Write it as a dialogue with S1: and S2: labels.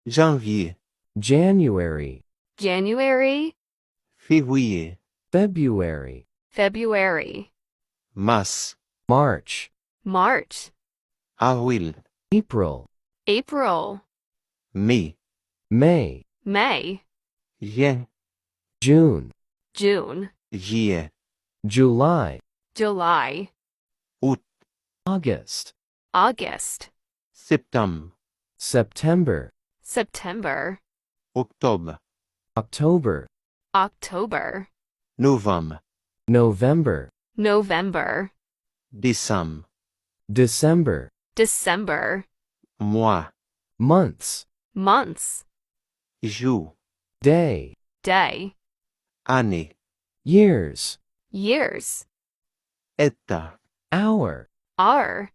S1: janvier,
S2: January,
S3: January,
S1: février,
S2: February,
S3: February,
S1: mars,
S2: March,
S3: March,
S1: avril,
S2: April,
S3: April,
S1: mai,
S2: May,
S3: May,
S1: juin,
S2: June,
S3: June,
S1: juillet,
S2: July,
S3: July,
S1: août,
S2: August,
S3: August,
S1: septembre,
S2: September,
S3: September,
S1: octobre,
S2: October,
S3: October,
S1: novembre,
S2: November,
S3: November,
S1: décembre,
S2: December,
S3: December,
S1: mois,
S2: months,
S3: months,
S1: jour,
S2: day,
S3: day,
S1: année,
S2: years,
S3: years,
S1: état,
S2: hour,
S3: hour,